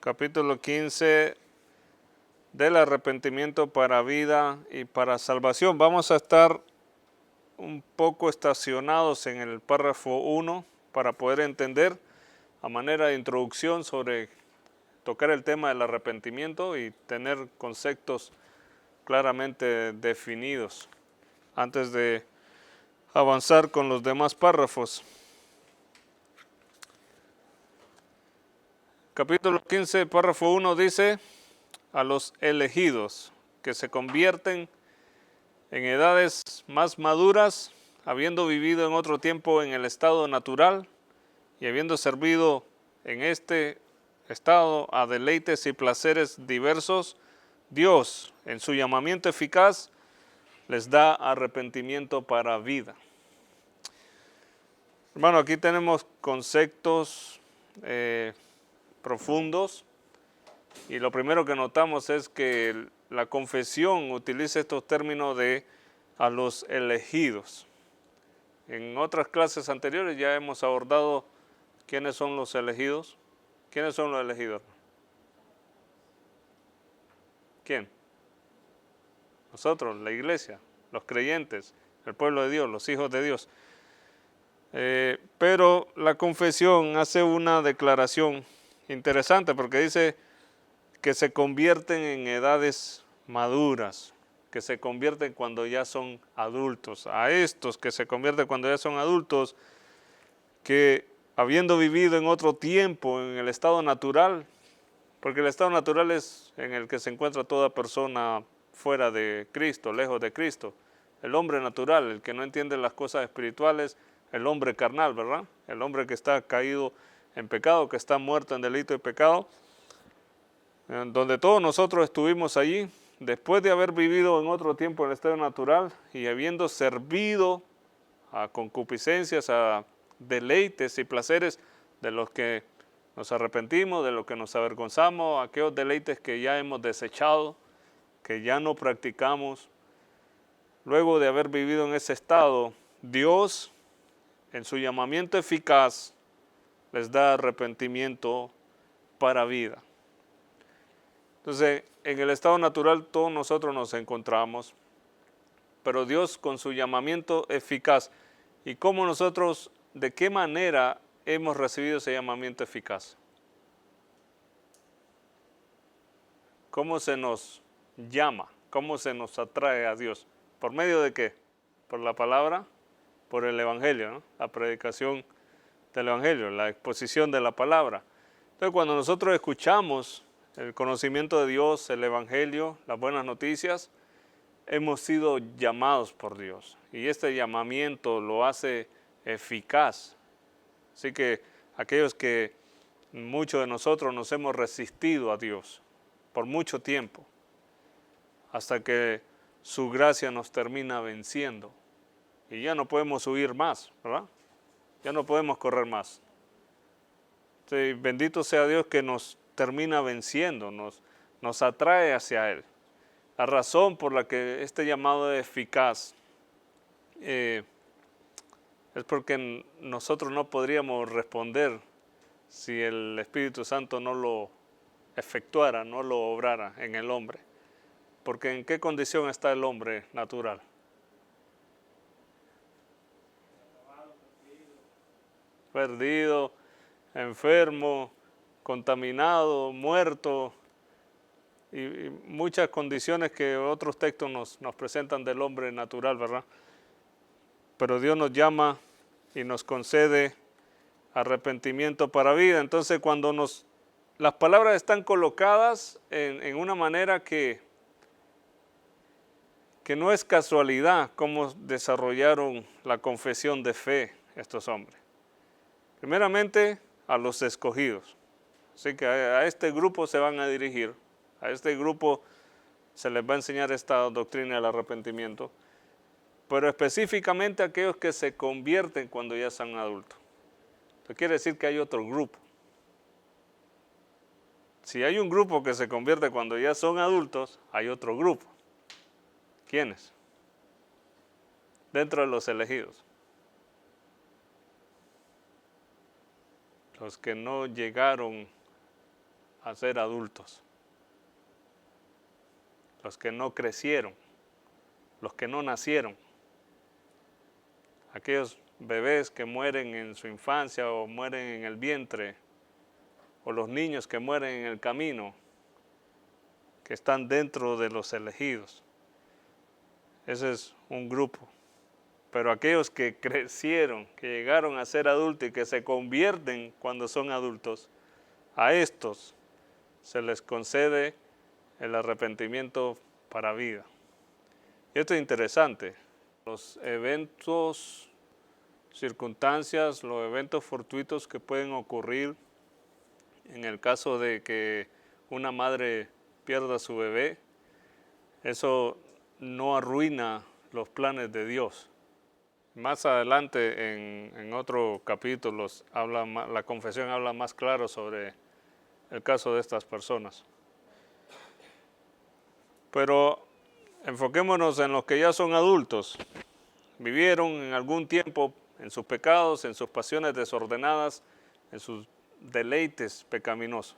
capítulo 15 del arrepentimiento para vida y para salvación. Vamos a estar un poco estacionados en el párrafo 1 para poder entender a manera de introducción sobre tocar el tema del arrepentimiento y tener conceptos claramente definidos antes de avanzar con los demás párrafos. Capítulo 15, párrafo 1 dice: a los elegidos que se convierten en edades más maduras, habiendo vivido en otro tiempo en el estado natural y habiendo servido en este estado a deleites y placeres diversos, Dios, en su llamamiento eficaz, les da arrepentimiento para vida. Hermano, aquí tenemos conceptos profundos, y lo primero que notamos es que la confesión utiliza estos términos de a los elegidos. En otras clases anteriores ya hemos abordado quiénes son los elegidos. ¿Quiénes son los elegidos? ¿Quién? Nosotros, la iglesia, los creyentes, el pueblo de Dios, los hijos de Dios. Pero la confesión hace una declaración interesante porque dice que se convierten en edades maduras, que se convierten cuando ya son adultos. A estos que se convierten cuando ya son adultos, que habiendo vivido en otro tiempo en el estado natural, porque el estado natural es en el que se encuentra toda persona fuera de Cristo, lejos de Cristo. El hombre natural, el que no entiende las cosas espirituales, el hombre carnal, ¿verdad? El hombre que está caído en pecado, que está muerto en delito y pecado, donde todos nosotros estuvimos allí, después de haber vivido en otro tiempo en el estado natural y habiendo servido a concupiscencias, a deleites y placeres de los que nos arrepentimos, de los que nos avergonzamos, aquellos deleites que ya hemos desechado, que ya no practicamos. Luego de haber vivido en ese estado, Dios, en su llamamiento eficaz, les da arrepentimiento para vida. Entonces, en el estado natural todos nosotros nos encontramos, pero Dios con su llamamiento eficaz, y cómo nosotros, de qué manera hemos recibido ese llamamiento eficaz. ¿Cómo se nos llama? ¿Cómo se nos atrae a Dios? ¿Por medio de qué? Por la palabra, por el evangelio, ¿no? La predicación del evangelio, la exposición de la palabra. Entonces, cuando nosotros escuchamos el conocimiento de Dios, el evangelio, las buenas noticias, hemos sido llamados por Dios. Y este llamamiento lo hace eficaz. Así que aquellos que muchos de nosotros nos hemos resistido a Dios por mucho tiempo, hasta que su gracia nos termina venciendo. Y ya no podemos huir más, ¿verdad? Ya no podemos correr más. Sí, bendito sea Dios que nos termina venciendo, nos atrae hacia Él. La razón por la que este llamado es eficaz es porque nosotros no podríamos responder si el Espíritu Santo no lo efectuara, no lo obrara en el hombre. Porque ¿en qué condición está el hombre natural? Perdido, enfermo, contaminado, muerto, y muchas condiciones que otros textos nos presentan del hombre natural, ¿verdad? Pero Dios nos llama y nos concede arrepentimiento para vida. Entonces, cuando las palabras están colocadas en una manera que no es casualidad cómo desarrollaron la confesión de fe estos hombres. Primeramente, a los escogidos. Así que a este grupo se van a dirigir, a este grupo se les va a enseñar esta doctrina del arrepentimiento, pero específicamente a aquellos que se convierten cuando ya son adultos. Eso quiere decir que hay otro grupo. Si hay un grupo que se convierte cuando ya son adultos, hay otro grupo. ¿Quiénes? Dentro de los elegidos. Los que no llegaron a ser adultos. Los que no crecieron, los que no nacieron, aquellos bebés que mueren en su infancia o mueren en el vientre, o los niños que mueren en el camino, que están dentro de los elegidos. Ese es un grupo. Pero aquellos que crecieron, que llegaron a ser adultos y que se convierten cuando son adultos, a estos se les concede el arrepentimiento para vida. Y esto es interesante. Los eventos, circunstancias, los eventos fortuitos que pueden ocurrir en el caso de que una madre pierda a su bebé, eso no arruina los planes de Dios. Más adelante en otro capítulo la confesión habla más claro sobre el caso de estas personas. Pero enfoquémonos en los que ya son adultos. Vivieron en algún tiempo en sus pecados, en sus pasiones desordenadas, en sus deleites pecaminosos.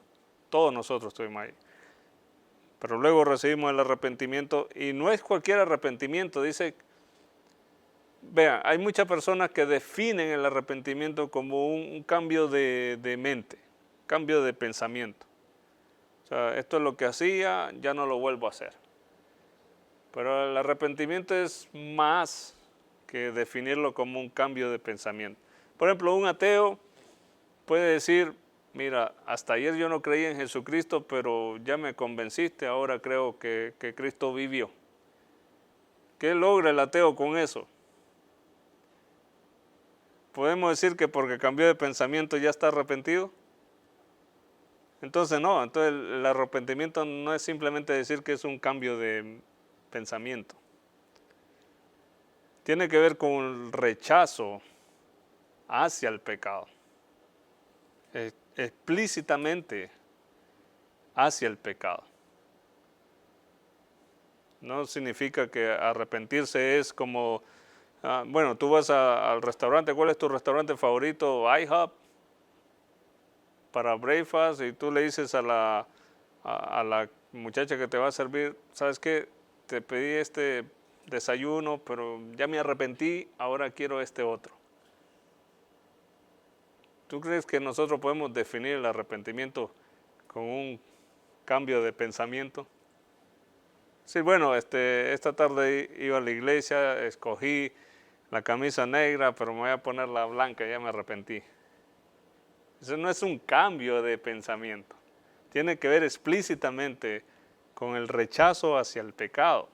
Todos nosotros estuvimos ahí. Pero luego recibimos el arrepentimiento, y no es cualquier arrepentimiento. Dice, vean, hay muchas personas que definen el arrepentimiento como un cambio de mente, cambio de pensamiento. O sea, esto es lo que hacía, ya no lo vuelvo a hacer. Pero el arrepentimiento es más que definirlo como un cambio de pensamiento. Por ejemplo, un ateo puede decir, mira, hasta ayer yo no creía en Jesucristo, pero ya me convenciste, ahora creo que Cristo vivió. ¿Qué logra el ateo con eso? ¿Podemos decir que porque cambió de pensamiento ya está arrepentido? Entonces no, entonces el arrepentimiento no es simplemente decir que es un cambio de pensamiento. Tiene que ver con el rechazo hacia el pecado. Explícitamente hacia el pecado. No significa que arrepentirse es como, bueno, tú vas al restaurante, ¿cuál es tu restaurante favorito? IHOP, para breakfast, y tú le dices a la muchacha que te va a servir, ¿sabes qué? Te pedí este desayuno, pero ya me arrepentí, ahora quiero este otro. ¿Tú crees que nosotros podemos definir el arrepentimiento con un cambio de pensamiento? Sí, bueno, esta tarde iba a la iglesia, escogí la camisa negra, pero me voy a poner la blanca, ya me arrepentí. Eso no es un cambio de pensamiento. Tiene que ver explícitamente con el rechazo hacia el pecado.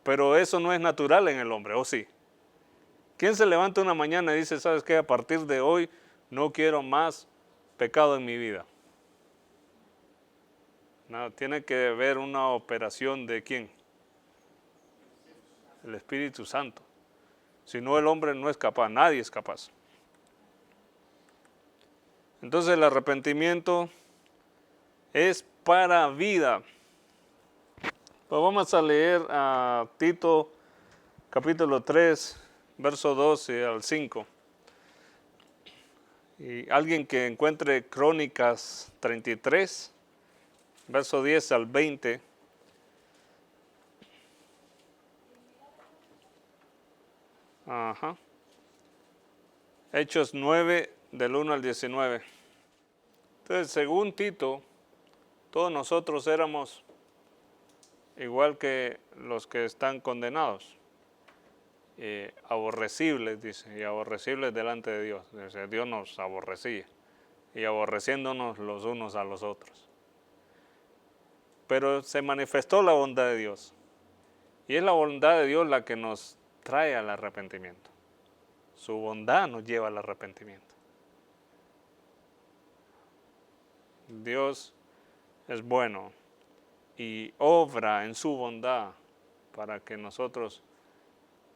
Pero eso no es natural en el hombre, ¿o sí? ¿Quién se levanta una mañana y dice, sabes qué, a partir de hoy no quiero más pecado en mi vida? No, tiene que haber una operación de ¿quién? El Espíritu Santo. Si no, el hombre no es capaz, nadie es capaz. Entonces el arrepentimiento es para vida. Pues vamos a leer a Tito capítulo 3, verso 12 al 5. Y alguien que encuentre Crónicas 33, verso 10 al 20. Ajá. Hechos 9, del 1 al 19. Entonces, según Tito, todos nosotros éramos igual que los que están condenados. Aborrecibles, dice, y aborrecibles delante de Dios. Dice, Dios nos aborrecía, y aborreciéndonos los unos a los otros. Pero se manifestó la bondad de Dios, y es la bondad de Dios la que nos trae al arrepentimiento. Su bondad nos lleva al arrepentimiento. Dios es bueno y obra en su bondad para que nosotros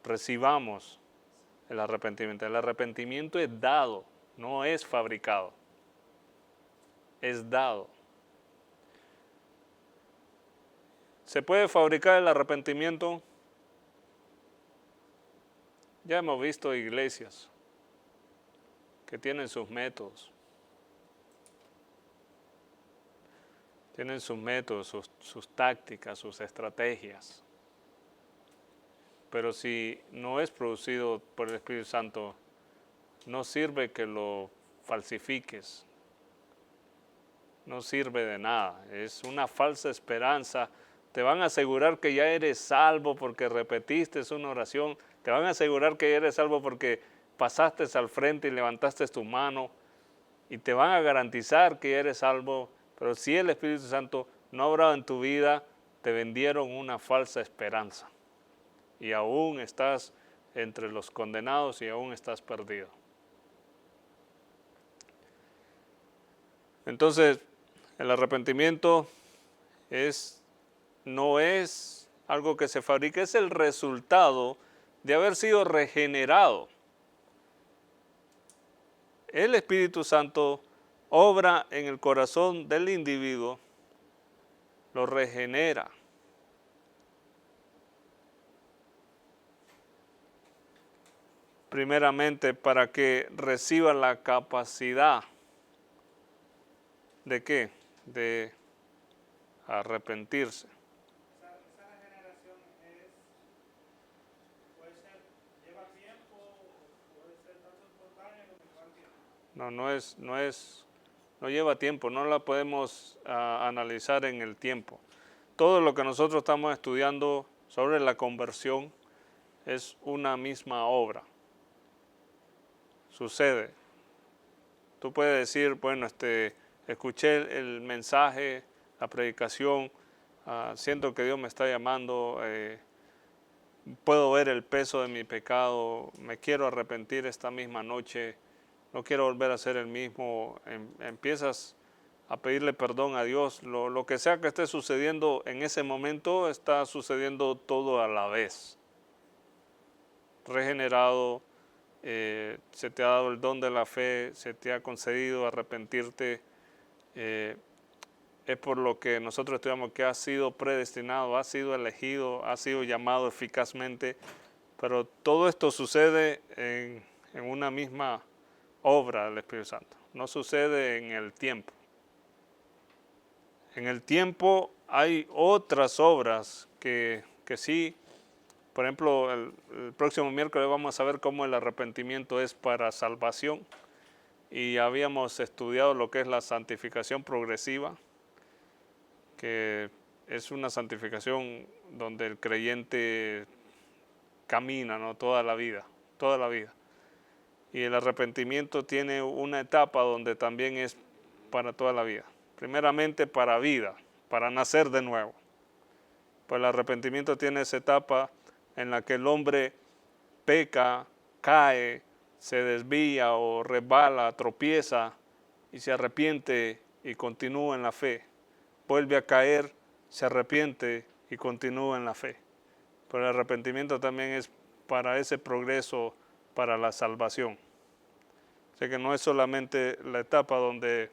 recibamos el arrepentimiento. El arrepentimiento es dado, no es fabricado. Es dado. ¿Se puede fabricar el arrepentimiento? Ya hemos visto iglesias que tienen sus métodos. tienen sus métodos, sus tácticas, sus estrategias. Pero si no es producido por el Espíritu Santo, no sirve que lo falsifiques. No sirve de nada. Es una falsa esperanza. Te van a asegurar que ya eres salvo porque repetiste una oración. Te van a asegurar que ya eres salvo porque pasaste al frente y levantaste tu mano. Y te van a garantizar que ya eres salvo. Pero si el Espíritu Santo no ha obrado en tu vida, te vendieron una falsa esperanza. Y aún estás entre los condenados y aún estás perdido. Entonces, el arrepentimiento no es algo que se fabrica, es el resultado de haber sido regenerado. El Espíritu Santo obra en el corazón del individuo, lo regenera. Primeramente para que reciba la capacidad ¿de qué? De arrepentirse. Esa regeneración lleva tiempo, puede ser tanto espontánea como llevar tiempo. No lleva tiempo, no la podemos analizar en el tiempo. Todo lo que nosotros estamos estudiando sobre la conversión es una misma obra. Sucede. Tú puedes decir, bueno, escuché el mensaje, la predicación, siento que Dios me está llamando, puedo ver el peso de mi pecado, me quiero arrepentir esta misma noche, no quiero volver a ser el mismo. Empiezas a pedirle perdón a Dios. Lo que sea que esté sucediendo en ese momento, está sucediendo todo a la vez. Regenerado, se te ha dado el don de la fe, se te ha concedido arrepentirte. Es por lo que nosotros estudiamos que has sido predestinado, has sido elegido, has sido llamado eficazmente, pero todo esto sucede en una misma obra del Espíritu Santo, no sucede en el tiempo. En el tiempo hay otras obras que sí, por ejemplo, el próximo miércoles vamos a ver cómo el arrepentimiento es para salvación y habíamos estudiado lo que es la santificación progresiva, que es una santificación donde el creyente camina, ¿no? Toda la vida. Y el arrepentimiento tiene una etapa donde también es para toda la vida. Primeramente para vida, para nacer de nuevo. Pues el arrepentimiento tiene esa etapa en la que el hombre peca, cae, se desvía o resbala, tropieza y se arrepiente y continúa en la fe. Vuelve a caer, se arrepiente y continúa en la fe. Pero el arrepentimiento también es para ese progreso, para la salvación. O sea que no es solamente la etapa donde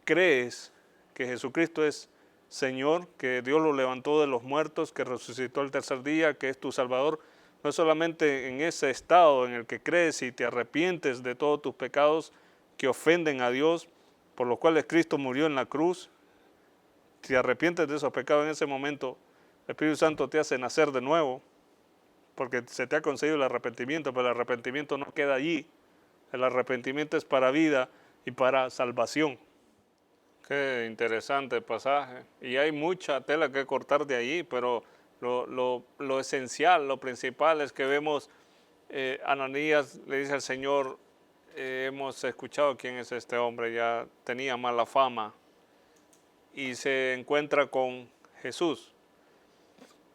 crees que Jesucristo es Señor, que Dios lo levantó de los muertos, que resucitó el tercer día, que es tu Salvador. No es solamente en ese estado en el que crees y te arrepientes de todos tus pecados que ofenden a Dios, por los cuales Cristo murió en la cruz. Si arrepientes de esos pecados en ese momento, el Espíritu Santo te hace nacer de nuevo, porque se te ha concedido el arrepentimiento, pero el arrepentimiento no queda allí. El arrepentimiento es para vida y para salvación. Qué interesante pasaje. Y hay mucha tela que cortar de ahí, pero lo esencial, lo principal es que vemos, Ananías le dice al Señor, hemos escuchado quién es este hombre, ya tenía mala fama, y se encuentra con Jesús.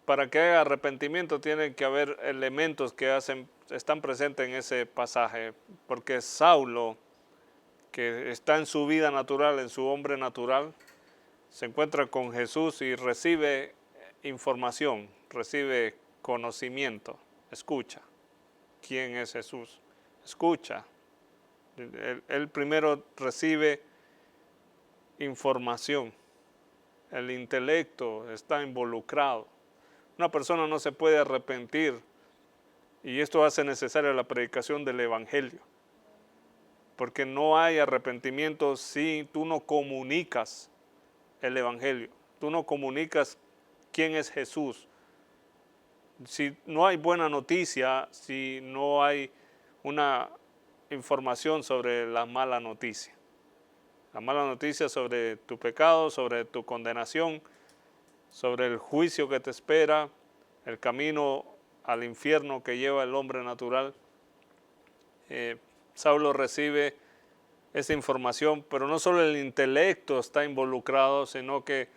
Para que haya arrepentimiento tienen que haber elementos que están presentes en ese pasaje, porque Saulo, que está en su vida natural, en su hombre natural, se encuentra con Jesús y recibe información, recibe conocimiento, escucha. ¿Quién es Jesús? Escucha. Él primero recibe información, el intelecto está involucrado. Una persona no se puede arrepentir y esto hace necesaria la predicación del Evangelio. Porque no hay arrepentimiento si tú no comunicas el Evangelio. Tú no comunicas quién es Jesús. Si no hay buena noticia, si no hay una información sobre la mala noticia. La mala noticia sobre tu pecado, sobre tu condenación, sobre el juicio que te espera, el camino al infierno que lleva el hombre natural. Saulo recibe esa información, pero no solo el intelecto está involucrado, sino que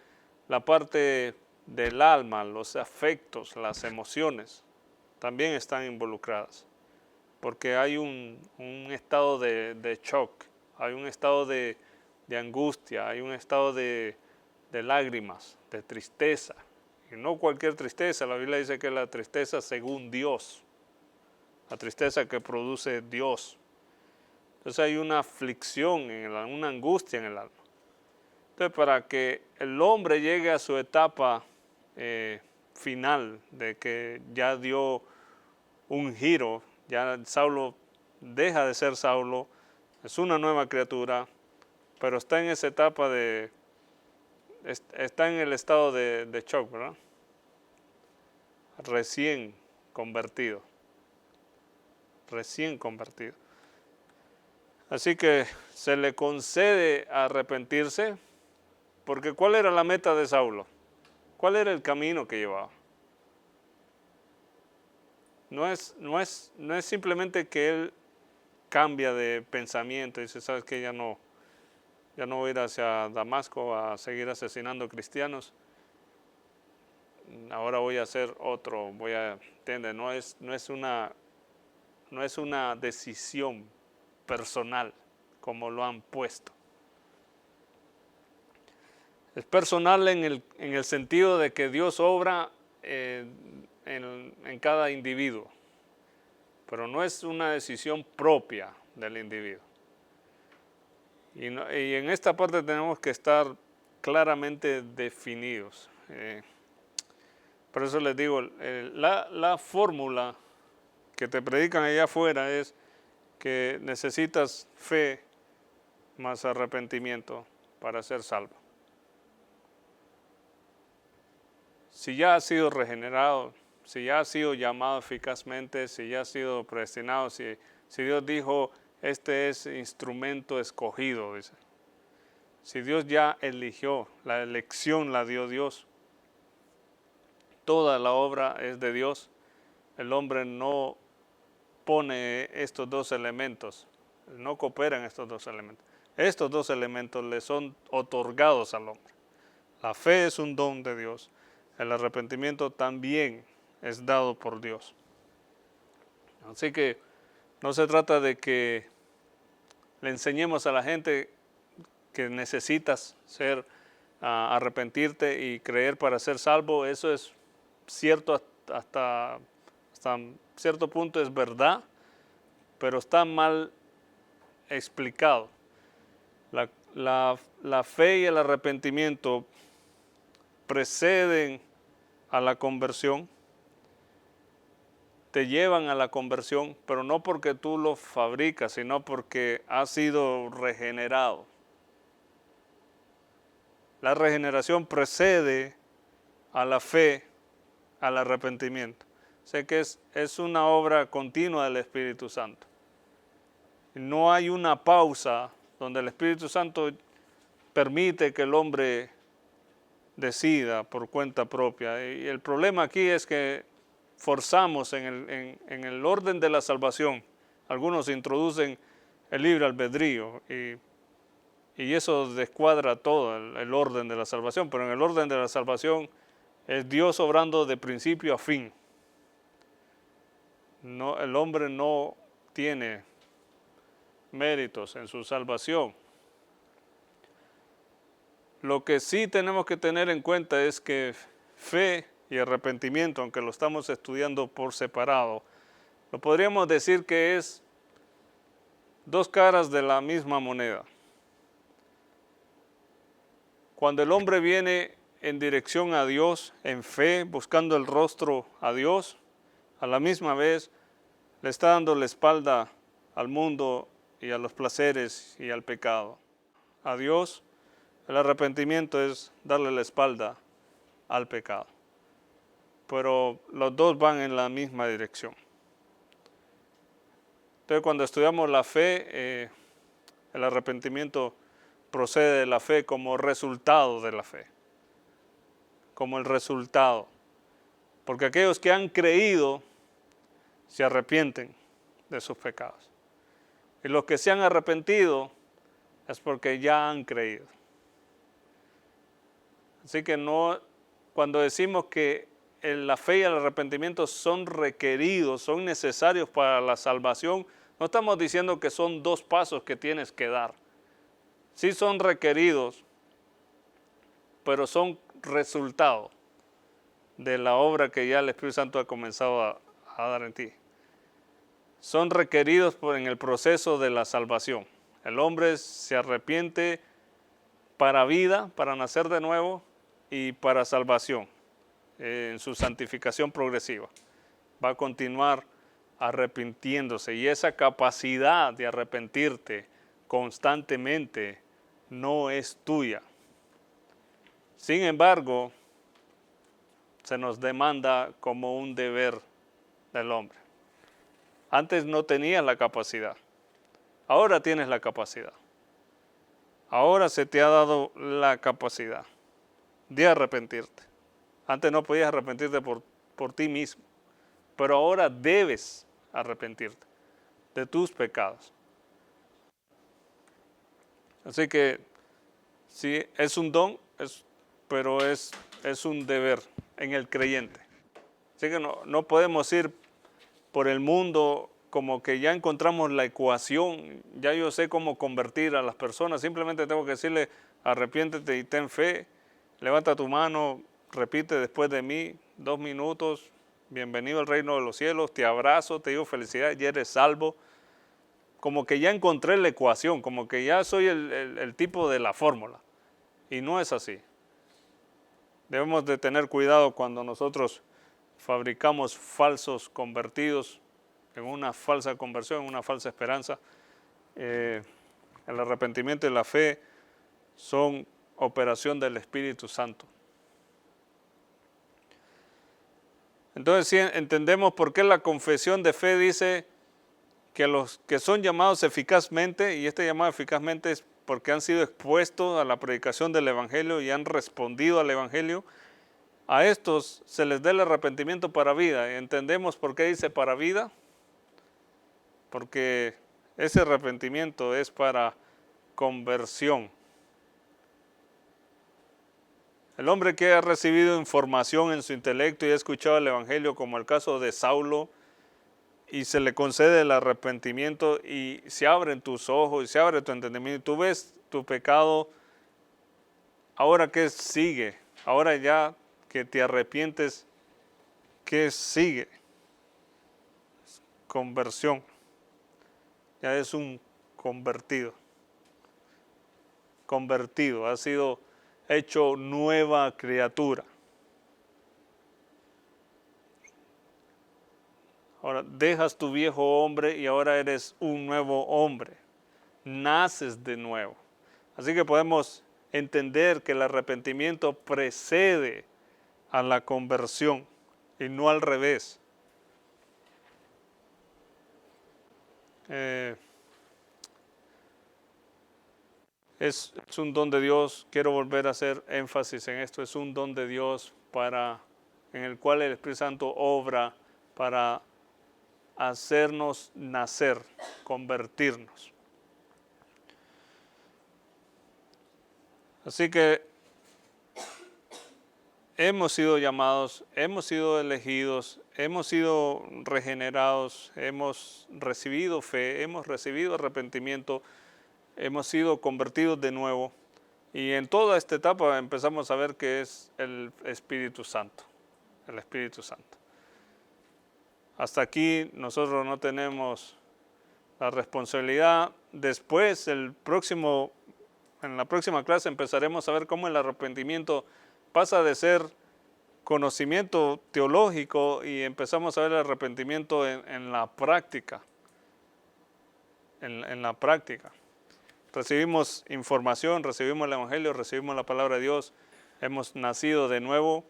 la parte del alma, los afectos, las emociones, también están involucradas. Porque hay un estado de shock, hay un estado de angustia, hay un estado de lágrimas, de tristeza. Y no cualquier tristeza, la Biblia dice que es la tristeza según Dios, la tristeza que produce Dios. Entonces hay una aflicción, una angustia en el alma. Entonces para que el hombre llegue a su etapa final, de que ya dio un giro, ya Saulo deja de ser Saulo, es una nueva criatura, pero está en esa etapa está en el estado de shock, ¿verdad? Recién convertido. Así que se le concede arrepentirse, porque ¿cuál era la meta de Saulo? ¿Cuál era el camino que llevaba? No es simplemente que él cambia de pensamiento y dice, ¿sabes qué? Ya no voy a ir hacia Damasco a seguir asesinando cristianos. Ahora voy a hacer otro, ¿entiendes? No es una decisión personal como lo han puesto. Es personal en el sentido de que Dios obra en cada individuo, pero no es una decisión propia del individuo. Y en esta parte tenemos que estar claramente definidos. Por eso les digo, la fórmula que te predican allá afuera es que necesitas fe más arrepentimiento para ser salvo. Si ya has sido regenerado, si ya has sido llamado eficazmente, si ya has sido predestinado, si Dios dijo, este es instrumento escogido, dice. Si Dios ya eligió, la elección la dio Dios. Toda la obra es de Dios. El hombre no pone estos dos elementos, no coopera en estos dos elementos. Estos dos elementos le son otorgados al hombre. La fe es un don de Dios. El arrepentimiento también es dado por Dios. Así que no se trata de que le enseñemos a la gente que necesitas arrepentirte y creer para ser salvo. Eso es cierto hasta cierto punto, es verdad, pero está mal explicado. La fe y el arrepentimiento preceden a la conversión, te llevan a la conversión, pero no porque tú lo fabricas, sino porque has sido regenerado. La regeneración precede a la fe, al arrepentimiento. Sé que es una obra continua del Espíritu Santo. No hay una pausa donde el Espíritu Santo permite que el hombre decida por cuenta propia. Y el problema aquí es que forzamos en el orden de la salvación. Algunos introducen el libre albedrío y eso descuadra todo el orden de la salvación. Pero en el orden de la salvación es Dios obrando de principio a fin. No, el hombre no tiene méritos en su salvación. Lo que sí tenemos que tener en cuenta es que fe y arrepentimiento, aunque lo estamos estudiando por separado, lo podríamos decir que es dos caras de la misma moneda. Cuando el hombre viene en dirección a Dios, en fe, buscando el rostro a Dios, a la misma vez le está dando la espalda al mundo y a los placeres y al pecado. A Dios El arrepentimiento es darle la espalda al pecado. Pero los dos van en la misma dirección. Entonces, cuando estudiamos la fe, el arrepentimiento procede de la fe como resultado de la fe. Como el resultado. Porque aquellos que han creído se arrepienten de sus pecados. Y los que se han arrepentido es porque ya han creído. Así que no, cuando decimos que la fe y el arrepentimiento son requeridos, son necesarios para la salvación, no estamos diciendo que son dos pasos que tienes que dar. Sí son requeridos, pero son resultado de la obra que ya el Espíritu Santo ha comenzado a dar en ti. Son requeridos en el proceso de la salvación. El hombre se arrepiente para vida, para nacer de nuevo y para salvación, en su santificación progresiva. Va a continuar arrepintiéndose y esa capacidad de arrepentirte constantemente no es tuya. Sin embargo, se nos demanda como un deber del hombre. Antes no tenías la capacidad, ahora tienes la capacidad. Ahora se te ha dado la capacidad de arrepentirte. Antes no podías arrepentirte por ti mismo, pero ahora debes arrepentirte de tus pecados. Así que sí, es un don, pero es un deber en el creyente. Así que no podemos ir por el mundo como que ya encontramos la ecuación, ya yo sé cómo convertir a las personas, simplemente tengo que decirle, arrepiéntete y ten fe, levanta tu mano, repite después de mí, 2 minutos, bienvenido al reino de los cielos, te abrazo, te digo felicidad, ya eres salvo. Como que ya encontré la ecuación, como que ya soy el tipo de la fórmula. Y no es así. Debemos de tener cuidado cuando nosotros fabricamos falsos convertidos en una falsa conversión, en una falsa esperanza. El arrepentimiento y la fe son operación del Espíritu Santo. Entonces, sí, entendemos por qué la confesión de fe dice que los que son llamados eficazmente, y este llamado eficazmente es porque han sido expuestos a la predicación del Evangelio y han respondido al Evangelio, a estos se les da el arrepentimiento para vida. ¿Entendemos por qué dice para vida? Porque ese arrepentimiento es para conversión. El hombre que ha recibido información en su intelecto y ha escuchado el Evangelio, como el caso de Saulo, y se le concede el arrepentimiento y se abren tus ojos y se abre tu entendimiento, y tú ves tu pecado, ahora ¿qué sigue? Ahora ya que te arrepientes, ¿qué sigue? Conversión. Ya es un convertido. Convertido, ha sido hecho nueva criatura. Ahora dejas tu viejo hombre y ahora eres un nuevo hombre. Naces de nuevo. Así que podemos entender que el arrepentimiento precede a la conversión y no al revés. Es un don de Dios, quiero volver a hacer énfasis en esto, es un don de Dios en el cual el Espíritu Santo obra para hacernos nacer, convertirnos. Así que hemos sido llamados, hemos sido elegidos, hemos sido regenerados, hemos recibido fe, hemos recibido arrepentimiento, hemos sido convertidos de nuevo. Y en toda esta etapa empezamos a ver que es el Espíritu Santo, el Espíritu Santo. Hasta aquí nosotros no tenemos la responsabilidad. Después, en la próxima clase empezaremos a ver cómo el arrepentimiento pasa de ser conocimiento teológico y empezamos a ver el arrepentimiento en la práctica. En la práctica. recibimos información, recibimos el Evangelio, recibimos la palabra de Dios, hemos nacido de nuevo,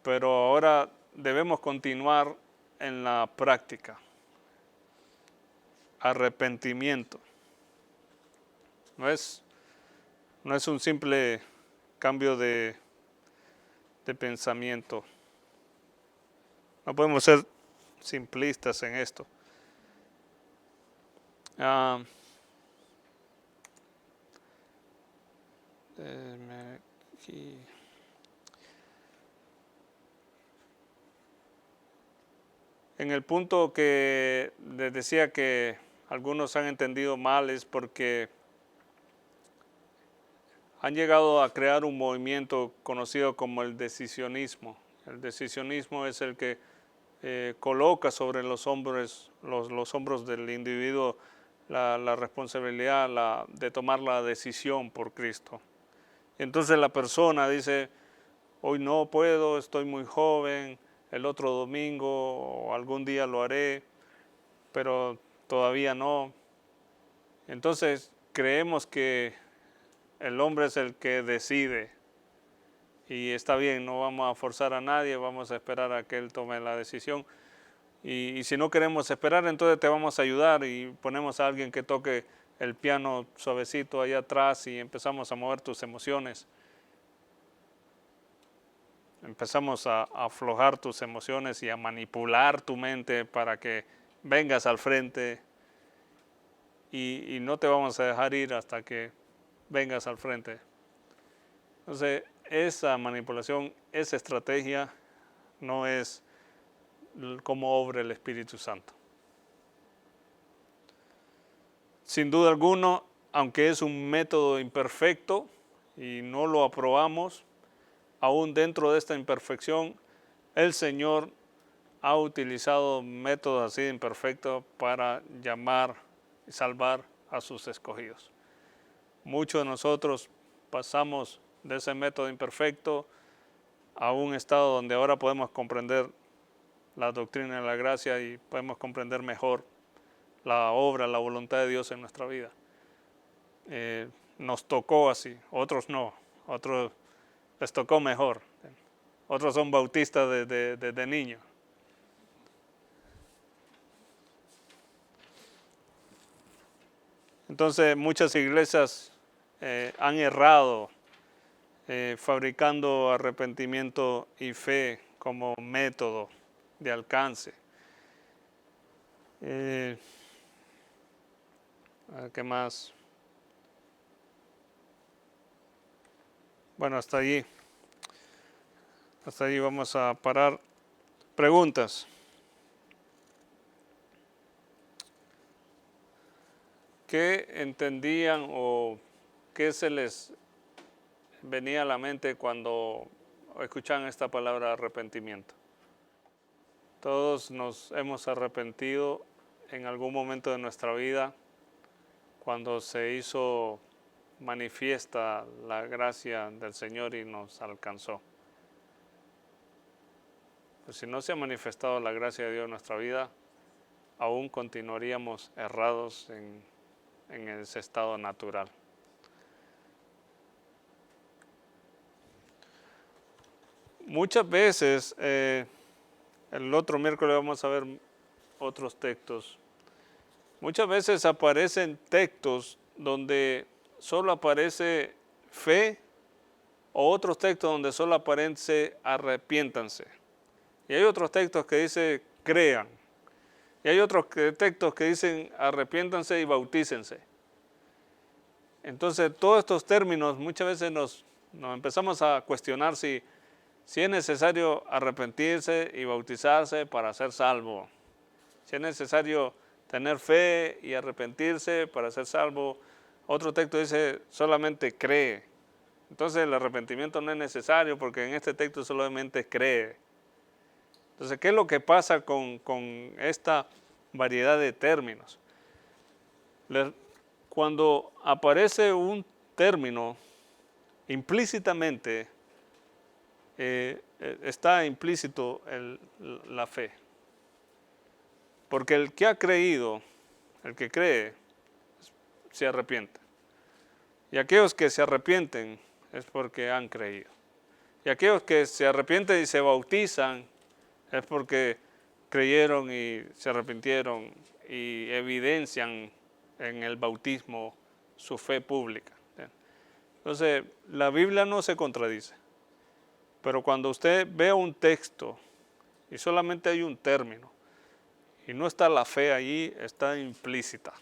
pero ahora debemos continuar en la práctica. Arrepentimiento. No es un simple cambio de pensamiento. No podemos ser simplistas en esto. Aquí. En el punto que les decía que algunos han entendido mal es porque han llegado a crear un movimiento conocido como el decisionismo. El decisionismo es el que coloca sobre los hombros del individuo la responsabilidad de tomar la decisión por Cristo. Entonces la persona dice, hoy no puedo, estoy muy joven, el otro domingo o algún día lo haré, pero todavía no. Entonces creemos que el hombre es el que decide y está bien, no vamos a forzar a nadie, vamos a esperar a que él tome la decisión. Y si no queremos esperar, entonces te vamos a ayudar y ponemos a alguien que toque el piano suavecito allá atrás y empezamos a mover tus emociones. Empezamos a aflojar tus emociones y a manipular tu mente para que vengas al frente y no te vamos a dejar ir hasta que vengas al frente. Entonces, esa manipulación, esa estrategia no es como obra el Espíritu Santo. Sin duda alguna, aunque es un método imperfecto y no lo aprobamos, aún dentro de esta imperfección, el Señor ha utilizado métodos así imperfectos para llamar y salvar a sus escogidos. Muchos de nosotros pasamos de ese método imperfecto a un estado donde ahora podemos comprender la doctrina de la gracia y podemos comprender mejor la obra, la voluntad de Dios en nuestra vida. Nos tocó así, otros no, otros les tocó mejor. Otros son bautistas desde niños. Entonces muchas iglesias han errado fabricando arrepentimiento y fe como método de alcance. ¿Qué más? Bueno, hasta allí. Hasta allí vamos a parar. Preguntas. ¿Qué entendían o qué se les venía a la mente cuando escuchan esta palabra arrepentimiento? Todos nos hemos arrepentido en algún momento de nuestra vida cuando se hizo manifiesta la gracia del Señor y nos alcanzó. Pues si no se ha manifestado la gracia de Dios en nuestra vida, aún continuaríamos errados en ese estado natural. Muchas veces, el otro miércoles vamos a ver otros textos. Muchas veces aparecen textos donde solo aparece fe o otros textos donde solo aparece arrepiéntanse. Y hay otros textos que dicen crean. Y hay otros textos que dicen arrepiéntanse y bautícense. Entonces todos estos términos muchas veces nos empezamos a cuestionar si es necesario arrepentirse y bautizarse para ser salvo. Si es necesario tener fe y arrepentirse para ser salvo. Otro texto dice solamente cree. Entonces el arrepentimiento no es necesario porque en este texto solamente cree. Entonces, ¿qué es lo que pasa con esta variedad de términos? Cuando aparece un término, implícitamente está implícito la fe. Porque el que ha creído, el que cree, se arrepiente. Y aquellos que se arrepienten es porque han creído. Y aquellos que se arrepienten y se bautizan es porque creyeron y se arrepintieron y evidencian en el bautismo su fe pública. Entonces, la Biblia no se contradice. Pero cuando usted ve un texto y solamente hay un término y no está la fe allí, está implícita.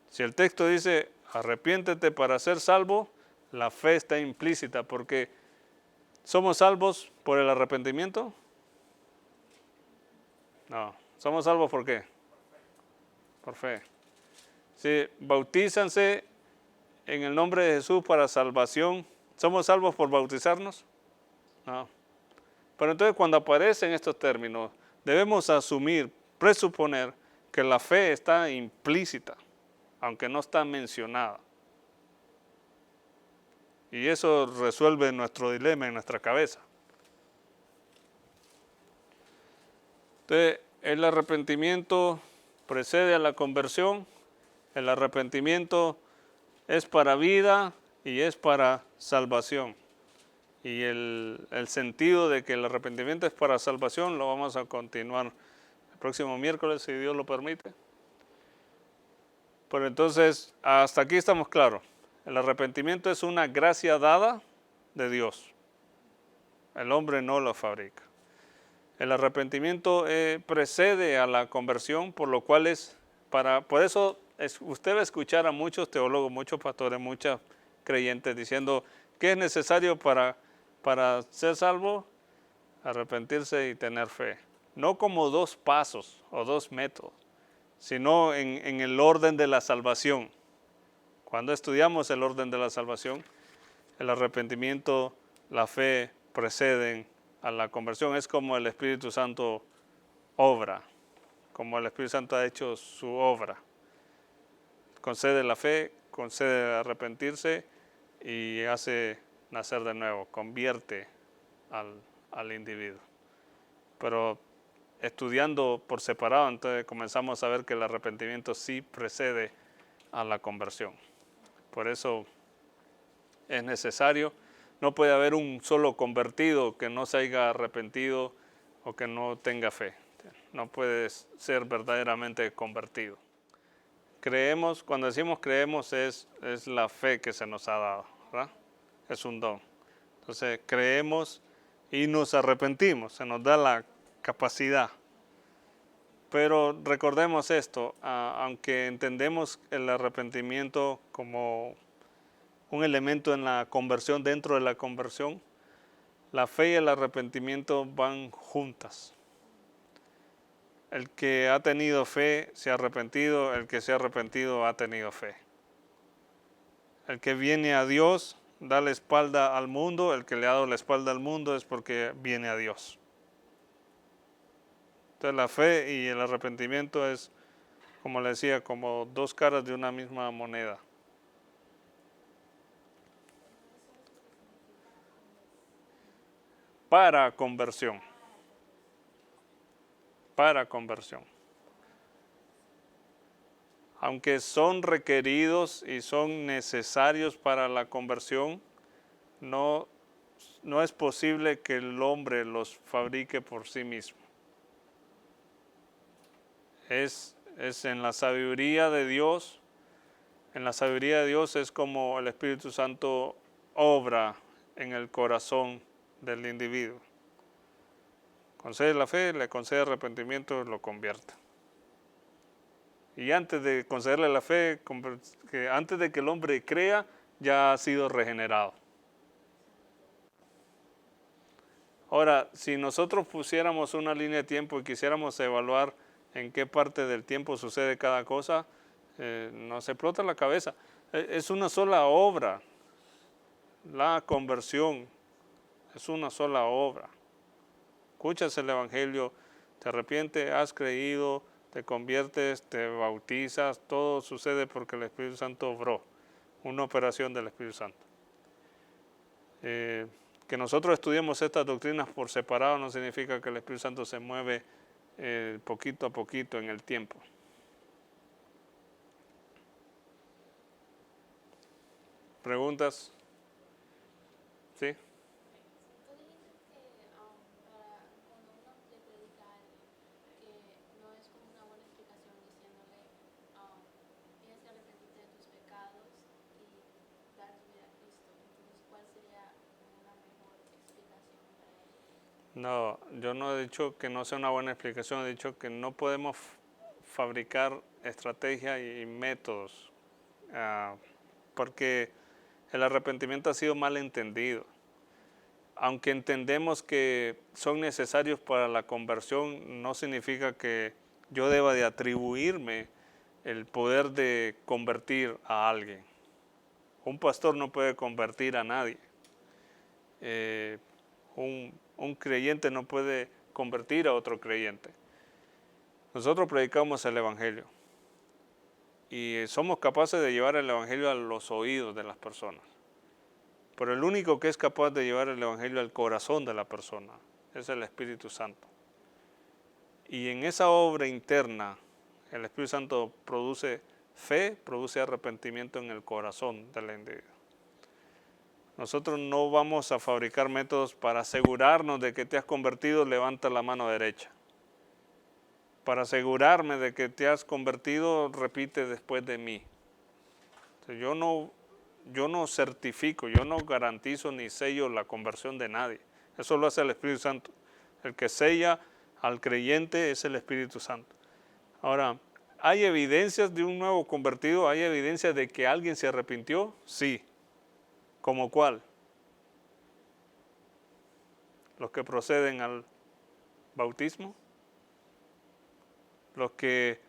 Si el texto dice arrepiéntete para ser salvo, la fe está implícita porque ¿somos salvos por el arrepentimiento? No. ¿Somos salvos por qué? Por fe. Si bautízanse en el nombre de Jesús para salvación, ¿somos salvos por bautizarnos? No. Pero entonces cuando aparecen estos términos, debemos asumir, presuponer que la fe está implícita, aunque no está mencionada. Y eso resuelve nuestro dilema en nuestra cabeza. Entonces, el arrepentimiento precede a la conversión. El arrepentimiento es para vida y es para salvación. Y el sentido de que el arrepentimiento es para salvación lo vamos a continuar el próximo miércoles, si Dios lo permite. Pero entonces, hasta aquí estamos claros. El arrepentimiento es una gracia dada de Dios. El hombre no lo fabrica. El arrepentimiento precede a la conversión, por lo cual por eso usted va a escuchar a muchos teólogos, muchos pastores, muchos creyentes diciendo que es necesario para ser salvo, arrepentirse y tener fe. No como dos pasos o dos métodos, sino en el orden de la salvación. Cuando estudiamos el orden de la salvación, el arrepentimiento, la fe preceden a la conversión. Es como el Espíritu Santo obra, como el Espíritu Santo ha hecho su obra. Concede la fe, concede arrepentirse y hace nacer de nuevo, convierte al individuo. Pero estudiando por separado, entonces comenzamos a ver que el arrepentimiento sí precede a la conversión. Por eso es necesario. No puede haber un solo convertido que no se haya arrepentido o que no tenga fe. No puede ser verdaderamente convertido. Creemos, cuando decimos creemos es la fe que se nos ha dado, ¿verdad? Es un don. Entonces creemos y nos arrepentimos, se nos da la capacidad. Pero recordemos esto, aunque entendemos el arrepentimiento como un elemento en la conversión, dentro de la conversión, la fe y el arrepentimiento van juntas. El que ha tenido fe se ha arrepentido, el que se ha arrepentido ha tenido fe. El que viene a Dios da la espalda al mundo, el que le ha dado la espalda al mundo es porque viene a Dios. Entonces la fe y el arrepentimiento es, como le decía, como dos caras de una misma moneda. Para conversión. Para conversión. Aunque son requeridos y son necesarios para la conversión, no es posible que el hombre los fabrique por sí mismo. Es en la sabiduría de Dios. En la sabiduría de Dios es como el Espíritu Santo obra en el corazón del individuo. Concede la fe, le concede arrepentimiento, lo convierte. Y antes de concederle la fe, antes de que el hombre crea, ya ha sido regenerado. Ahora, si nosotros pusiéramos una línea de tiempo y quisiéramos evaluar en qué parte del tiempo sucede cada cosa, nos explota la cabeza. Es una sola obra. La conversión es una sola obra. Escuchas el Evangelio, te arrepientes, has creído, te conviertes, te bautizas, todo sucede porque el Espíritu Santo obró, una operación del Espíritu Santo. Que nosotros estudiemos estas doctrinas por separado no significa que el Espíritu Santo se mueve poquito a poquito en el tiempo. ¿Preguntas? ¿Sí? Tú dijiste que para cuando uno le predica a alguien, que no es como una buena explicación diciéndole, tienes que arrepentirte de tus pecados y dar tu vida a Cristo. Entonces, ¿cuál sería una mejor explicación para ellos? No, yo no he dicho que no sea una buena explicación, he dicho que no podemos fabricar estrategias y métodos, porque el arrepentimiento ha sido mal entendido. Aunque entendemos que son necesarios para la conversión, no significa que yo deba de atribuirme el poder de convertir a alguien. Un pastor no puede convertir a nadie. Un creyente no puede convertir a otro creyente. Nosotros predicamos el Evangelio y somos capaces de llevar el Evangelio a los oídos de las personas. Pero el único que es capaz de llevar el Evangelio al corazón de la persona es el Espíritu Santo. Y en esa obra interna, el Espíritu Santo produce fe, produce arrepentimiento en el corazón del individuo. Nosotros no vamos a fabricar métodos para asegurarnos de que te has convertido, levanta la mano derecha. Para asegurarme de que te has convertido, repite después de mí. Yo no certifico, yo no garantizo ni sello la conversión de nadie. Eso lo hace el Espíritu Santo. El que sella al creyente es el Espíritu Santo. Ahora, ¿hay evidencias de un nuevo convertido? ¿Hay evidencias de que alguien se arrepintió? Sí. ¿Cómo cuál? Los que proceden al bautismo, los que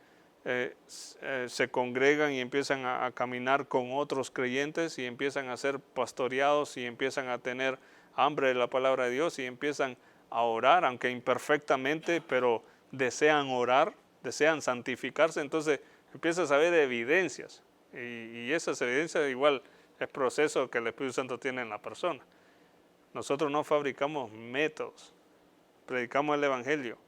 se congregan y empiezan a caminar con otros creyentes y empiezan a ser pastoreados y empiezan a tener hambre de la palabra de Dios y empiezan a orar, aunque imperfectamente, pero desean orar, desean santificarse. Entonces empiezas a ver evidencias y esas evidencias igual es proceso que el Espíritu Santo tiene en la persona. Nosotros no fabricamos métodos, predicamos el Evangelio,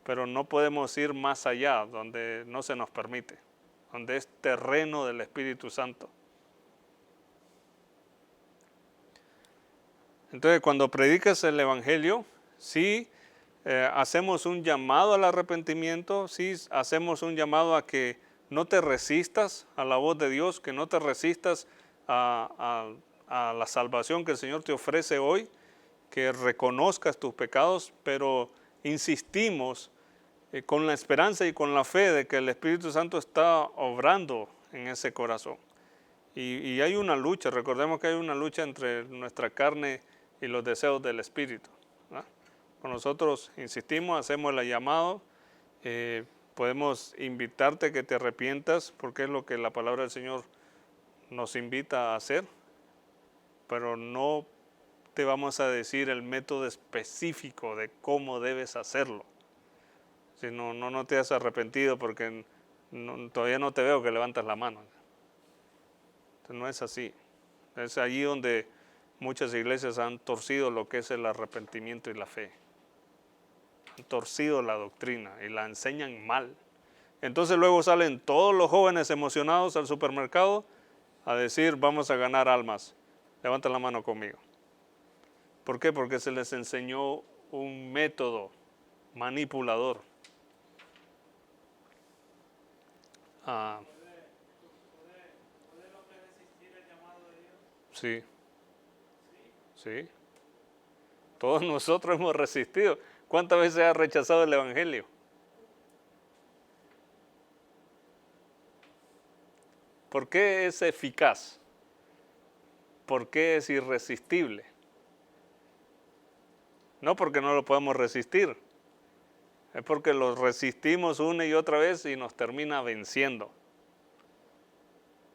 pero no podemos ir más allá donde no se nos permite, donde es terreno del Espíritu Santo. Entonces, cuando predicas el Evangelio, sí hacemos un llamado al arrepentimiento, sí hacemos un llamado a que no te resistas a la voz de Dios, que no te resistas a la salvación que el Señor te ofrece hoy, que reconozcas tus pecados, pero insistimos con la esperanza y con la fe de que el Espíritu Santo está obrando en ese corazón. Y hay una lucha, recordemos que hay una lucha entre nuestra carne y los deseos del Espíritu, ¿no? Con nosotros insistimos, hacemos el llamado, podemos invitarte a que te arrepientas, porque es lo que la palabra del Señor nos invita a hacer, pero no te vamos a decir el método específico de cómo debes hacerlo. Si no te has arrepentido porque todavía no te veo que levantas la mano. Entonces, no es así. Es allí donde muchas iglesias han torcido lo que es el arrepentimiento y la fe. Han torcido la doctrina y la enseñan mal. Entonces luego salen todos los jóvenes emocionados al supermercado a decir, vamos a ganar almas. Levanta la mano conmigo. ¿Por qué? Porque se les enseñó un método manipulador. ¿Puede el hombre resistir el llamado de Dios? Sí, sí. Todos nosotros hemos resistido. ¿Cuántas veces has rechazado el Evangelio? ¿Por qué es eficaz? ¿Por qué es irresistible? No porque no lo podemos resistir, es porque lo resistimos una y otra vez y nos termina venciendo.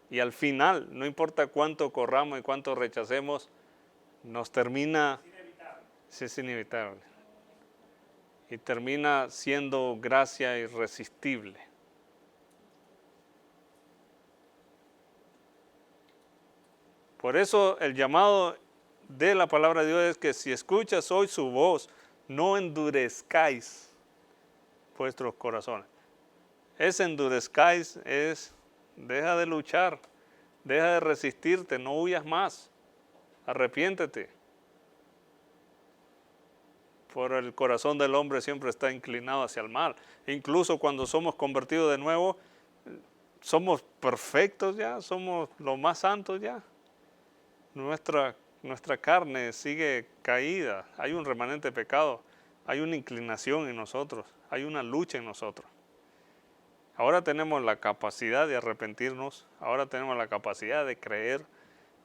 Y al final, no importa cuánto corramos y cuánto rechacemos, nos termina, es inevitable. Y termina siendo gracia irresistible. Por eso el llamado de la palabra de Dios es que si escuchas hoy su voz, no endurezcáis vuestros corazones. Ese endurezcáis es, deja de luchar, Deja de resistirte, no huyas más. Arrepiéntete. Por el corazón del hombre siempre está inclinado hacia el mal. Incluso cuando somos convertidos de nuevo, somos perfectos ya, somos los más santos ya. Nuestra carne sigue caída, hay un remanente de pecado, hay una inclinación en nosotros, hay una lucha en nosotros. Ahora tenemos la capacidad de arrepentirnos, ahora tenemos la capacidad de creer,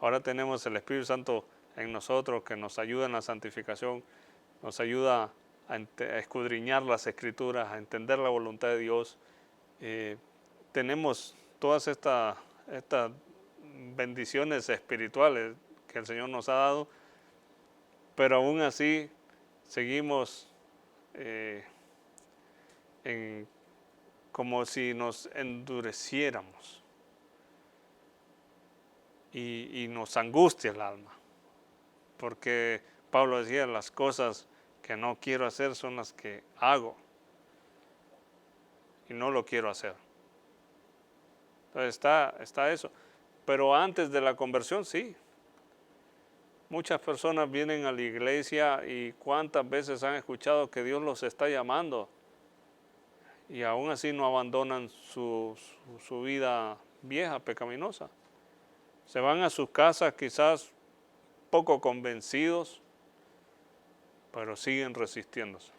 ahora tenemos el Espíritu Santo en nosotros que nos ayuda en la santificación, nos ayuda a escudriñar las Escrituras, a entender la voluntad de Dios. Tenemos todas estas bendiciones espirituales que el Señor nos ha dado, pero aún así seguimos como si nos endureciéramos y nos angustia el alma, porque Pablo decía, las cosas que no quiero hacer son las que hago y no lo quiero hacer. Entonces está eso. Pero antes de la conversión, sí. Muchas personas vienen a la iglesia y cuántas veces han escuchado que Dios los está llamando y aún así no abandonan su vida vieja, pecaminosa. Se van a sus casas quizás poco convencidos, pero siguen resistiéndose.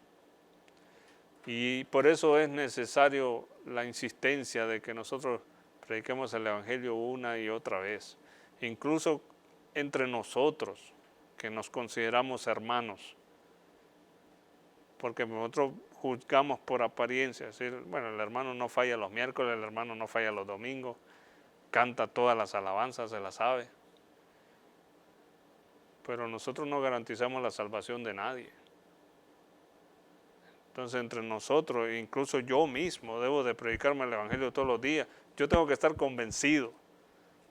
Y por eso es necesario la insistencia de que nosotros prediquemos el Evangelio una y otra vez, incluso entre nosotros, que nos consideramos hermanos, porque nosotros juzgamos por apariencia, es decir, bueno, el hermano no falla los miércoles, el hermano no falla los domingos, canta todas las alabanzas, se las sabe, pero nosotros no garantizamos la salvación de nadie. Entonces entre nosotros, incluso yo mismo, debo de predicarme el Evangelio todos los días. Yo tengo que estar convencido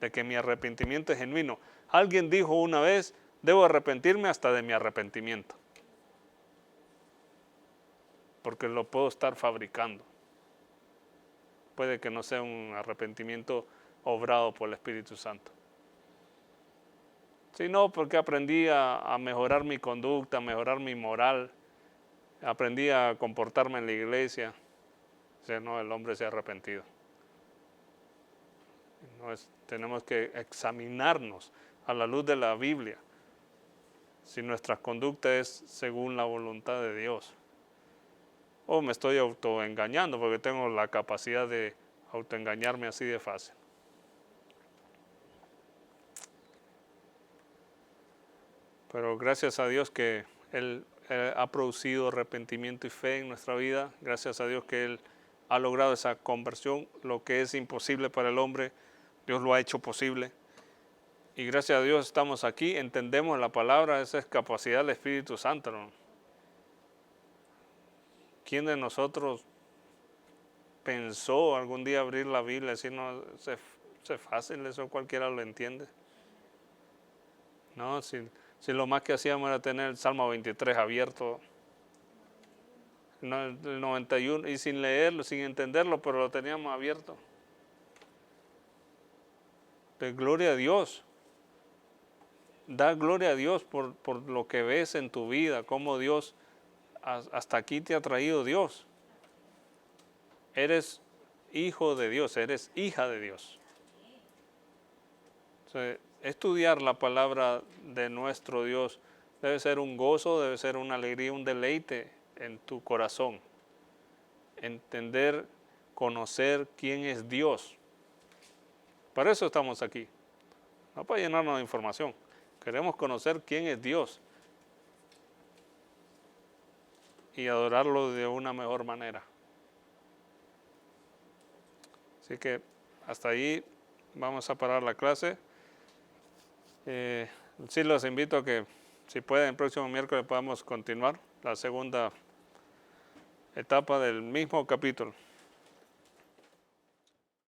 de que mi arrepentimiento es genuino. Alguien dijo una vez, debo arrepentirme hasta de mi arrepentimiento, porque lo puedo estar fabricando. Puede que no sea un arrepentimiento obrado por el Espíritu Santo. Sino porque aprendí a mejorar mi conducta, a mejorar mi moral, aprendí a comportarme en la iglesia. O sea, no, el hombre se ha arrepentido. Tenemos que examinarnos a la luz de la Biblia si nuestra conducta es según la voluntad de Dios. O me estoy autoengañando porque tengo la capacidad de autoengañarme así de fácil. Pero gracias a Dios que Él ha producido arrepentimiento y fe en nuestra vida. Gracias a Dios que Él ha logrado esa conversión. Lo que es imposible para el hombre, Dios lo ha hecho posible. Y gracias a Dios estamos aquí, entendemos la palabra, esa es capacidad del Espíritu Santo, ¿no? ¿Quién de nosotros pensó algún día abrir la Biblia y decir, no, es fácil, eso cualquiera lo entiende? No, si lo más que hacíamos era tener el Salmo 23 abierto, el 91, y sin leerlo, sin entenderlo, pero lo teníamos abierto. De gloria a Dios. Da gloria a Dios por lo que ves en tu vida, cómo Dios, hasta aquí te ha traído Dios. Eres hijo de Dios, eres hija de Dios. O sea, estudiar la palabra de nuestro Dios debe ser un gozo, debe ser una alegría, un deleite en tu corazón. Entender, conocer quién es Dios. Para eso estamos aquí, no para llenarnos de información. Queremos conocer quién es Dios y adorarlo de una mejor manera. Así que hasta ahí vamos a parar la clase. Sí los invito a que si pueden el próximo miércoles podamos continuar la segunda etapa del mismo capítulo.